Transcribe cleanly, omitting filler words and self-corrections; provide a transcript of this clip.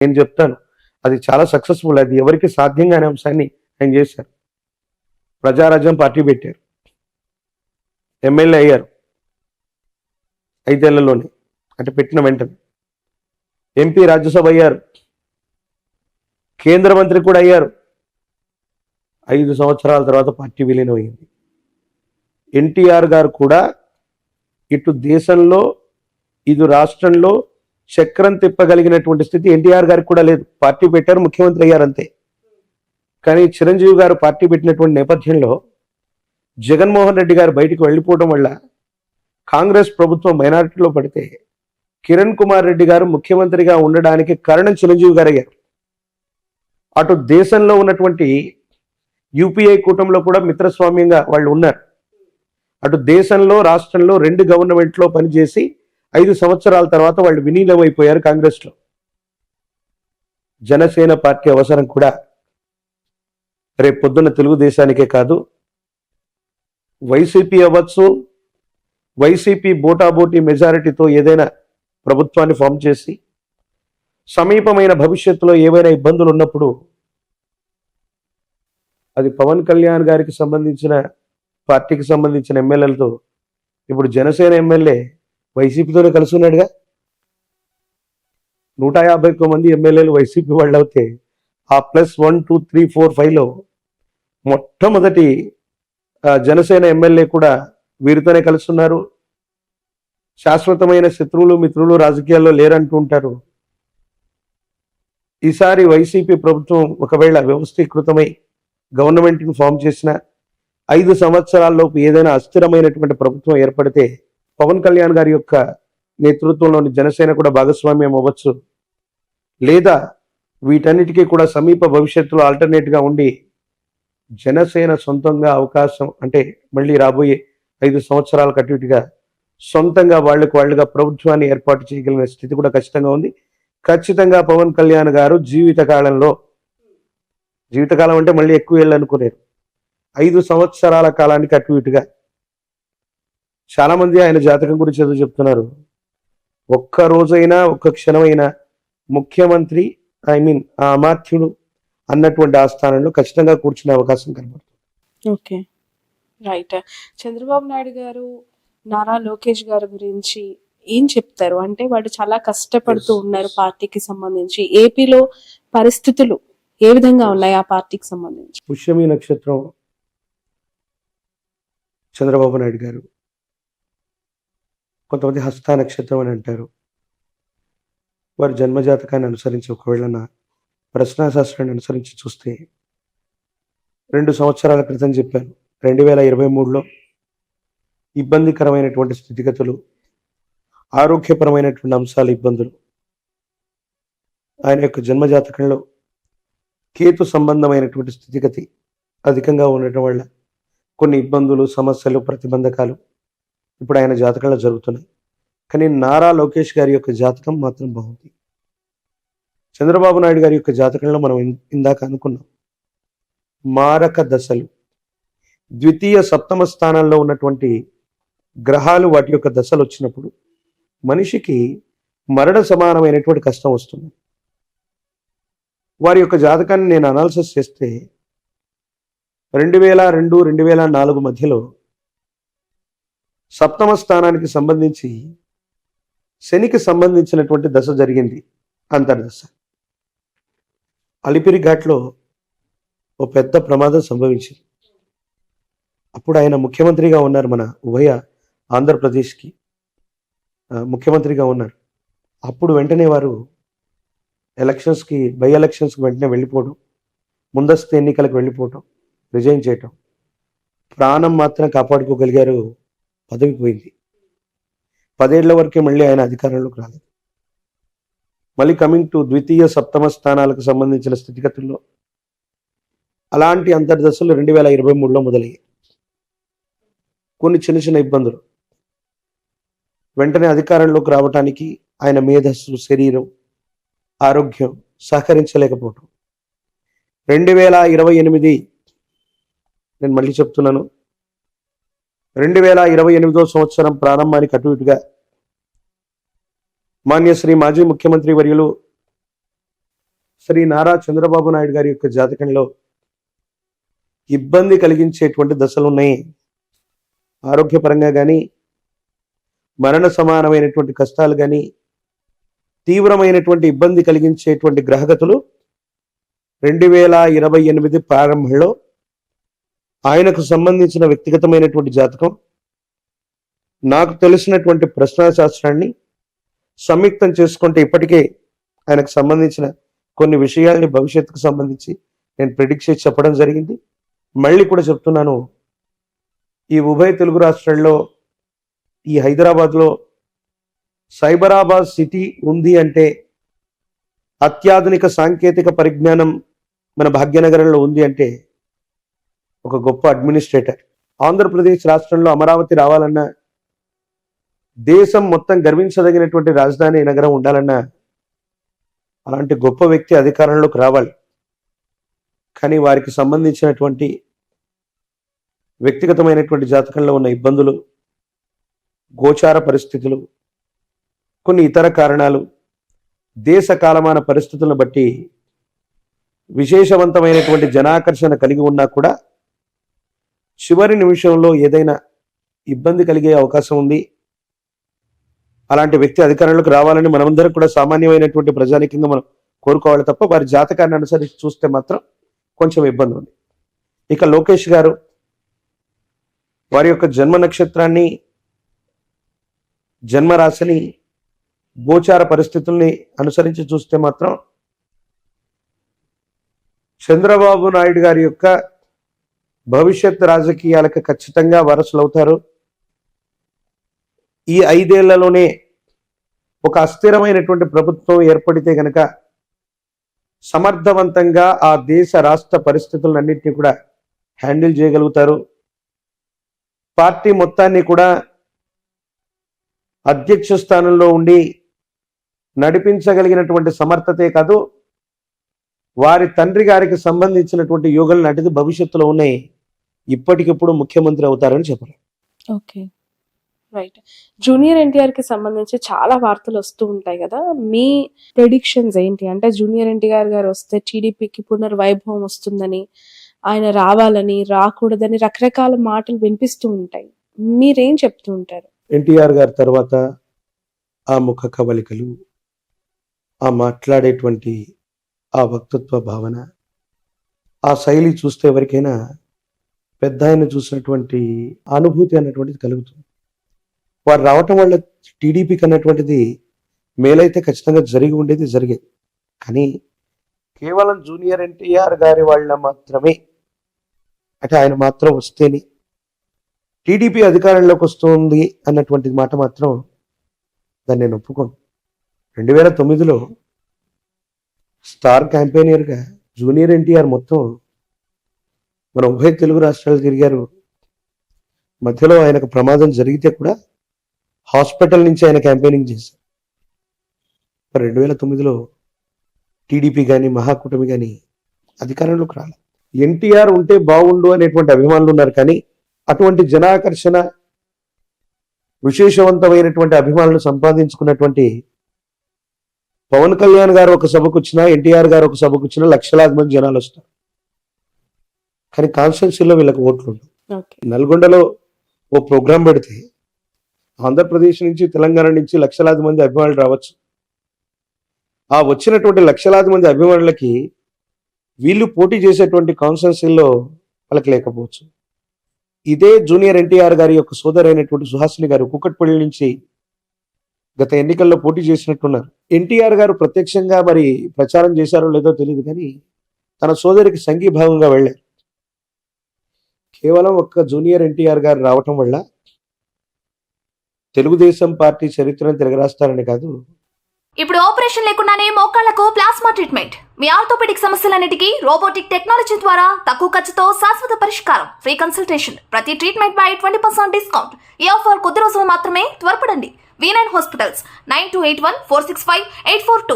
నేను చెప్తాను, అది చాలా సక్సెస్ఫుల్. అది ఎవరికి సాధ్యం కాని అంశాన్ని ఆయన చేశారు. ప్రజారాజ్యం పార్టీ పెట్టారు, ఎమ్మెల్యే అయ్యారు 5 ఏళ్లలోనే, అంటే పెట్టిన వెంటనే. ఎంపీ, రాజ్యసభ అయ్యారు, కేంద్ర మంత్రి కూడా అయ్యారు. 5 సంవత్సరాల తర్వాత పార్టీ విలీనం అయింది. ఎన్టీఆర్ గారు కూడా ఇటు దేశంలో ఇటు రాష్ట్రంలో చక్రం తిప్పగలిగినటువంటి స్థితి ఎన్టీఆర్ గారికి కూడా లేదు. పార్టీ పెట్టారు, ముఖ్యమంత్రి అయ్యారు అంతే. కానీ చిరంజీవి గారు పార్టీ పెట్టినటువంటి నేపథ్యంలో జగన్మోహన్ రెడ్డి గారు బయటికి వెళ్ళిపోవడం వల్ల కాంగ్రెస్ ప్రభుత్వం మైనారిటీలో పడితే కిరణ్ కుమార్ రెడ్డి గారు ముఖ్యమంత్రిగా ఉండడానికి కారణం చిరంజీవి గారు అయ్యారు. అటు దేశంలో ఉన్నటువంటి యూపీఐ కూటమిలో కూడా మిత్రస్వామ్యంగా వాళ్ళు ఉన్నారు. అటు దేశంలో రాష్ట్రంలో 2 గవర్నమెంట్లో పనిచేసి 5 సంవత్సరాల తర్వాత వాళ్ళు విలీనమైపోయారు కాంగ్రెస్లో. జనసేన పార్టీ అవసరం కూడా రేపు పొద్దున్న తెలుగుదేశానికే కాదు, వైసీపీ అవ్వచ్చు, వైసీపీ బోటాబోటీ మెజారిటీతో ఏదైనా ప్రభుత్వాన్ని ఫామ్ చేసి సమీపమైన భవిష్యత్తులో ఏవైనా ఇబ్బందులు ఉన్నప్పుడు అది పవన్ కళ్యాణ్ గారికి సంబంధించిన పార్టీకి సంబంధించిన ఎమ్మెల్యేలతో, ఇప్పుడు జనసేన ఎమ్మెల్యే వైసీపీతోనే కలిసి ఉన్నాడుగా. 151 మంది ఎమ్మెల్యేలు వైసీపీ వాళ్ళు అవుతే ఆ +1, 2, 3, 4, 5లో మొట్టమొదటి జనసేన ఎమ్మెల్యే కూడా వీరితోనే కలుస్తున్నారు. శాశ్వతమైన శత్రువులు మిత్రులు రాజకీయాల్లో లేరంటూ ఉంటారు. ఈసారి వైసీపీ ప్రభుత్వం ఒకవేళ వ్యవస్థీకృతమై గవర్నమెంట్ని ఫామ్ చేసిన 5 సంవత్సరాల్లోపు ఏదైనా అస్థిరమైనటువంటి ప్రభుత్వం ఏర్పడితే పవన్ కళ్యాణ్ గారి యొక్క నేతృత్వంలోని జనసేన కూడా భాగస్వామ్యం అవ్వచ్చు. లేదా వీటన్నిటికీ కూడా సమీప భవిష్యత్తులో ఆల్టర్నేట్గా ఉండి జనసేన సొంతంగా అవకాశం, అంటే మళ్ళీ రాబోయే 5 సంవత్సరాలకు అటు ఇటుగా సొంతంగా వాళ్ళుగా ప్రభుత్వాన్ని ఏర్పాటు చేయగలిగిన స్థితి కూడా ఖచ్చితంగా ఉంది. ఖచ్చితంగా పవన్ కళ్యాణ్ గారు జీవితకాలం అంటే మళ్ళీ ఎక్కువ ఏళ్ళు అనుకునేరు, 5 సంవత్సరాల కాలానికి అటు ఇటుగా. చాలా మంది ఆయన జాతకం గురించి ఏదో చెప్తున్నారు. ఒక్క రోజైనా ఒక్క క్షణమైనా ముఖ్యమంత్రి, ఆ అమాత్యుడు అన్నటువంటి ఆ స్థానంలో ఖచ్చితంగా కూర్చునే అవకాశం కనబడుతుంది. Okay, right. చంద్రబాబు నాయుడు గారు నారా లోకేష్ గారి గురించి ఏం చెప్తారు? అంటే వాళ్ళు చాలా కష్టపడుతూ ఉన్నారు పార్టీకి సంబంధించి. ఏపీలో పరిస్థితులు ఏ విధంగా ఉన్నాయి ఆ పార్టీకి సంబంధించి? పుష్యమి నక్షత్రం చంద్రబాబు నాయుడు గారు, కొంతమంది హస్త నక్షత్రం అని అంటారు. వారి జన్మజాతకాన్ని అనుసరించి ఒకవేళ నా ప్రశ్నాశాస్త్రాన్ని అనుసరించి చూస్తే 2 సంవత్సరాల క్రితం చెప్పాను, 2023లో ఇబ్బందికరమైనటువంటి స్థితిగతులు, ఆరోగ్యపరమైనటువంటి అంశాలు, ఇబ్బందులు ఆయన యొక్క జన్మజాతకంలో కేతు సంబంధమైనటువంటి స్థితిగతి అధికంగా ఉండటం వల్ల కొన్ని ఇబ్బందులు, సమస్యలు, ప్రతిబంధకాలు ఇప్పుడు ఆయన జాతకంలో జరుగుతున్నాయి. కానీ నారా లోకేష్ గారి యొక్క జాతకం మాత్రం బాగుంది. చంద్రబాబు నాయుడు గారి యొక్క జాతకంలో మనం ఇందాక అనుకున్నాం, మారక దశలు, ద్వితీయ సప్తమ స్థానాల్లో ఉన్నటువంటి గ్రహాలు వాటి యొక్క దశలు వచ్చినప్పుడు మనిషికి మరణ సమానమైనటువంటి కష్టం వస్తుంది. వారి యొక్క జాతకాన్ని నేను అనాలిసిస్ చేస్తే 2002, 2004 మధ్యలో సప్తమ స్థానానికి సంబంధించి శనికి సంబంధించినటువంటి దశ జరిగింది, అంతర్దశ. అలిపిరి ఘాట్లో ఓ పెద్ద ప్రమాదం సంభవించింది. అప్పుడు ఆయన ముఖ్యమంత్రిగా ఉన్నారు, మన ఉభయ ఆంధ్రప్రదేశ్కి ముఖ్యమంత్రిగా ఉన్నారు. అప్పుడు వెంటనే వారు బై ఎలక్షన్స్కి వెంటనే వెళ్ళిపోవడం, ముందస్తు ఎన్నికలకు వెళ్ళిపోవడం, రిజైన్ చేయటం. ప్రాణం మాత్రం కాపాడుకోగలిగారు, పదవి పోయింది. 10 ఏళ్ల వరకే మళ్ళీ ఆయన అధికారంలోకి రాలేదు. మళ్ళీ కమింగ్ టు ద్వితీయ సప్తమ స్థానాలకు సంబంధించిన స్థితిగతుల్లో అలాంటి అంతర్దశలు 2023లో మొదలయ్యాయి. కొన్ని చిన్న ఇబ్బందులు, వెంటనే అధికారంలోకి రావటానికి ఆయన మేధస్సు, శరీరం, ఆరోగ్యం సహకరించలేకపోవటం. 2028, నేను మళ్ళీ చెప్తున్నాను, 2028వ సంవత్సరం ప్రారంభానికి అటు ఇటుగా మాన్యశ్రీ మాజీ ముఖ్యమంత్రి వర్యులు శ్రీ నారా చంద్రబాబు నాయుడు గారి యొక్క జాతకంలో ఇబ్బంది కలిగించేటువంటి దశలు ఉన్నాయి. ఆరోగ్యపరంగా కానీ, మరణ సమానమైనటువంటి కష్టాలు కానీ, తీవ్రమైనటువంటి ఇబ్బంది కలిగించేటువంటి గ్రహగతులు 2028 ప్రారంభంలో ఆయనకు సంబంధించిన వ్యక్తిగతమైనటువంటి జాతకం, నాకు తెలిసినటువంటి ప్రశ్నాశాస్త్రాన్ని సంయుక్తం చేసుకుంటే ఇప్పటికే ఆయనకు సంబంధించిన కొన్ని విషయాల్ని భవిష్యత్తుకు సంబంధించి నేను ప్రిడిక్ట్ చేసి చెప్పడం జరిగింది. మళ్ళీ కూడా చెప్తున్నాను, ఈ ఉభయ తెలుగు రాష్ట్రాల్లో ఈ హైదరాబాద్లో సైబరాబాద్ సిటీ ఉంది అంటే, అత్యాధునిక సాంకేతిక పరిజ్ఞానం మన భాగ్యనగరంలో ఉంది అంటే ఒక గొప్ప అడ్మినిస్ట్రేటర్. ఆంధ్రప్రదేశ్ రాష్ట్రంలో అమరావతి రావాలన్నా, దేశం మొత్తం గర్వించదగినటువంటి రాజధాని నగరం ఉండాలన్నా అలాంటి గొప్ప వ్యక్తి అధికారంలోకి రావాలి. కానీ వారికి సంబంధించినటువంటి వ్యక్తిగతమైనటువంటి జాతకంలో ఉన్న ఇబ్బందులు, గోచార పరిస్థితులు, కొన్ని ఇతర కారణాలు, దేశ కాలమాన పరిస్థితులను బట్టి విశేషవంతమైనటువంటి జనాకర్షణ కలిగి ఉన్నా కూడా చివరి నిమిషంలో ఏదైనా ఇబ్బంది కలిగే అవకాశం ఉంది. అలాంటి వ్యక్తి అధికారంలోకి రావాలని మనమందరం కూడా సామాన్యమైనటువంటి ప్రజానికంగా మనం కోరుకోవాలి తప్ప వారి జాతకాన్ని అనుసరించి చూస్తే మాత్రం కొంచెం ఇబ్బంది ఉంది. ఇక లోకేష్ గారు వారి యొక్క జన్మ నక్షత్రాన్ని, జన్మరాశిని, గోచార పరిస్థితుల్ని అనుసరించి చూస్తే మాత్రం చంద్రబాబు నాయుడు గారి యొక్క భవిష్యత్ రాజకీయాలకు ఖచ్చితంగా వారసులు అవుతారు. ఈ 5 ఏళ్లలోనే ఒక అస్థిరమైనటువంటి ప్రభుత్వం ఏర్పడితే గనక సమర్థవంతంగా ఆ దేశ రాష్ట్ర పరిస్థితులన్నింటినీ కూడా హ్యాండిల్ చేయగలుగుతారు. పార్టీ మొత్తాన్ని కూడా అధ్యక్ష స్థానంలో ఉండి నడిపించగలిగినటువంటి సమర్థతే కాదు, వారి తండ్రి గారికి సంబంధించినటువంటి యోగాలు నాటిది భవిష్యత్తులో ఉన్నాయి. ఇప్పటికిప్పుడు ముఖ్యమంత్రి అవుతారని చెప్పారు. Okay, right. జూనియర్ ఎన్టీఆర్ కి సంబంధించి చాలా వార్తలు వస్తూ ఉంటాయి కదా, మీ ప్రెడిక్షన్స్ ఏంటి? అంటే జూనియర్ ఎన్టీఆర్ గారు వస్తే టీడీపీకి పునర్వైభవం వస్తుందని, ఆయన రావాలని, రాకూడదని రకరకాల మాటలు వినిపిస్తూ ఉంటాయి. మీరేం చెప్తూ ఉంటారు? ఎన్టీఆర్ గారి తర్వాత ఆ ముఖ కవలికలు, ఆ మాట్లాడేటువంటి ఆ వక్తృత్వ భావన, ఆ శైలి చూస్తే ఎవరికైనా పెద్ద ఆయన చూసినటువంటి అనుభూతి అన్నటువంటిది కలుగుతుంది. వారు రావటం వల్ల టీడీపీకి అన్నటువంటిది మేలైతే ఖచ్చితంగా జరిగి ఉండేది, జరిగేది. కానీ కేవలం జూనియర్ ఎన్టీఆర్ గారి వాళ్ళ మాత్రమే, అంటే ఆయన మాత్రం వస్తేనే టీడీపీ అధికారంలోకి వస్తుంది అన్నటువంటి మాట మాత్రం దాన్ని నేను ఒప్పుకోను. 2009లో స్టార్ క్యాంపెయినర్గా జూనియర్ ఎన్టీఆర్ మొత్తం మన ఉభయ తెలుగు రాష్ట్రాలు తిరిగారు. మధ్యలో ఆయనకు ప్రమాదం జరిగితే కూడా హాస్పిటల్ నుంచి ఆయన క్యాంపెయినింగ్ చేశారు. 2009లో టీడీపీ కానీ మహాకూటమి కానీ అధికారంలోకి రాలి. ఎన్టీఆర్ ఉంటే బాగుండు అనేటువంటి అభిమానులు ఉన్నారు, కానీ అటువంటి జనాకర్షణ, విశేషవంతమైనటువంటి అభిమానులు సంపాదించుకున్నటువంటి పవన్ కళ్యాణ్ గారు ఒక సభకు వచ్చినా, ఎన్టీఆర్ గారు ఒక సభకు వచ్చినా లక్షలాది మంది జనాలు వస్తారు. కానీ కాన్స్టిట్యున్సీలో వీళ్ళకి ఓట్లు ఉండవు. నల్గొండలో ఓ ప్రోగ్రాం పెడితే ఆంధ్రప్రదేశ్ నుంచి, తెలంగాణ నుంచి లక్షలాది మంది అభిమానులు రావచ్చు. ఆ వచ్చినటువంటి లక్షలాది మంది అభిమానులకి వీళ్ళు పోటీ చేసేటువంటి కాన్స్టిట్యున్సీల్లో వాళ్ళకి లేకపోవచ్చు. ఇదే జూనియర్ ఎన్టీఆర్ గారి యొక్క సోదరైనటువంటి సుహాసిని గారు కుక్కట్పల్లి నుంచి గత ఎన్నికల్లో పోటీ చేసినట్టున్నారు. ఎన్టీఆర్ గారు ప్రత్యక్షంగా మరి ప్రచారం చేశారో లేదో తెలియదు, కానీ తన సోదరికి సంఘీభావంగా వెళ్ళారు. కేవలం ఒక్క జూనియర్ ఎన్టీఆర్ గారు రావటం వల్ల తెలుగుదేశం పార్టీ చరిత్రను తిరగరాస్తారని కాదు, ఇప్పుడు ఆపరేషన్ లేకుండానే మోకాళ్లకు ప్లాస్మా ట్రీట్మెంట్, మీ ఆర్థోపెడిక్ సమస్యలన్నిటికీ రోబోటిక్ టెక్నాలజీ ద్వారా తక్కువ ఖర్చుతో శాశ్వత పరిష్కారం, ఫ్రీ కన్సల్టేషన్, ప్రతి ట్రీట్మెంట్ పై 20% డిస్కౌంట్. ఈ ఆఫర్ కొద్ది రోజులు మాత్రమే, త్వరపడండి. V9 hospitals 9281465842.